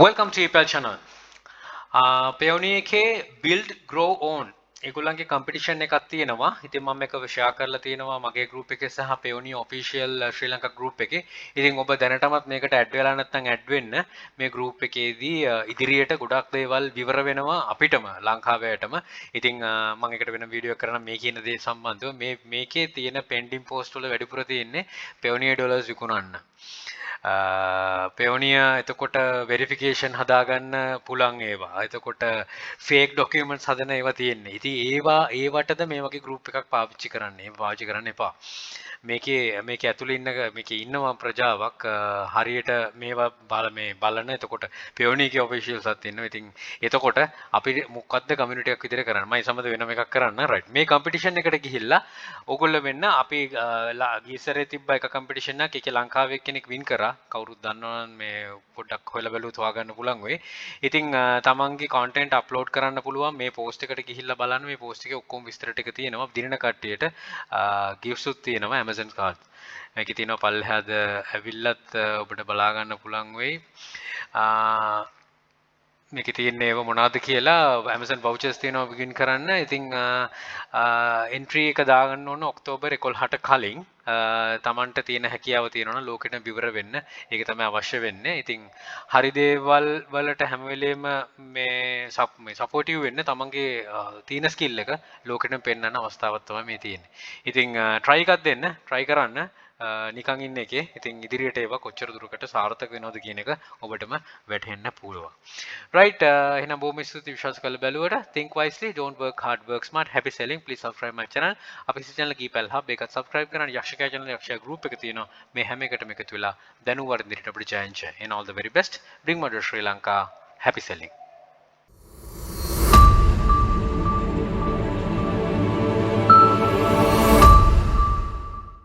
Welcome to Ipal channel. Payoneer එකේ build grow own ඒගොල්ලන්ගේ competition එකක් තියෙනවා. ඉතින් මම මේක share කරලා තියෙනවා මගේ group එකේ සහ Payoneer official ශ්‍රී ලංකා group එකේ. ඉතින් ඔබ දැනටමත් මේකට add වෙලා නැත්නම් add වෙන්න. මේ group එකේදී ඉදිරියට ගොඩක් දේවල් විවර වෙනවා අපිටම ලංකාවේටම. ඉතින් මම එකට වෙන වීඩියෝ එකක් කරනවා මේ කියන දේ සම්බන්ධව. මේකේ තියෙන pending post වල වැඩිපුර තියෙන්නේ Payoneer dollars විකුණන්න. Payoneer එතකොට verification හදාගන්න පුළුවන් ඒවා. එතකොට fake documents හදන ඒවා තියෙන්නේ. ඉතින් ඒවටද මේ වගේ group එකක් පාවිච්චි කරන්න. ඒක පාවිච්චි කරන්න එපා. මේකේ ඇතුළේ මේකේ ඉන්නවා ප්‍රජාවක් හරියට මේවා බලන එතකොට Payoneer ගේ officials අත් ඉන්නවා. ඉතින් එතකොට අපි මොකද්ද community එකක් විදිහට කරන්න. මම සමද වෙනම එකක් කරන්න. right. මේ competition එකට ගිහිල්ලා ඕගොල්ලෝ වෙන්න අපි ගියසරේ තිබ්බ එක competition එකක් ඒකේ ලංකාවේ කෙනෙක් win කරා. කවුරුත් දන්නවනම් මේ පොඩ්ඩක් හොයලා බලුවොත් හොයාගන්න පුළුවන් වෙයි. ඉතින් තමන්ගේ content upload කරන්න පුළුවන් මේ post එකට ගිහිල්ලා බලන්න මේ post එකේ ඔක්කොම විස්තර ටික තියෙනවා. දිනන කට්ටියට gifts උත් තියෙනවා Amazon cards. මේකේ තියෙනවා පල්ලෙහාද ඇවිල්ලත් ඔබට බලා ගන්න පුළුවන් වෙයි. මේකේ තියෙන්නේ ඒව මොනවද කියලා Amazon vouchers තියෙනවා begin කරන්න. ඉතින් entry එක දාගන්න ඕන ඔක්තෝබර් 11ට කලින්. තමන්ට තියෙන හැකියාව තියෙනවා නම් ලෝකෙට විවර වෙන්න. ඒක තමයි අවශ්‍ය වෙන්නේ. ඉතින් හරි දේවල් වලට හැම වෙලෙම මේ සපෝටිව් වෙන්න තමන්ගේ තියෙන ස්කිල් එක ලෝකෙට පෙන්වන්න අවස්ථාවක් තමයි මේ තියෙන්නේ. ඉතින් try එකක් දෙන්න, try කරන්න. නිකන් ඉන්න එකේ ඉතින් ඉදිරියට ඒවා කොච්චර දුරකට සාර්ථක වෙනවද කියන එක ඔබටම වැටහෙන්න පුළුවන්. right එහෙනම් බොහොම ස්තුතියි විශ්වාස කරලා බැලුවට. think wisely, don't work hard, work smart. Happy selling. Please subscribe my channel. අපි channel කීපල් hub එකත් subscribe කරන්න. යක්ෂකයා channel යක්ෂයා group එක තියෙනවා. මේ හැම එකටම එකතු වෙලා දැනුම් වර්ධනයට අපිට ජයන්ච. and all the very best. bring mother Sri Lanka. Happy selling.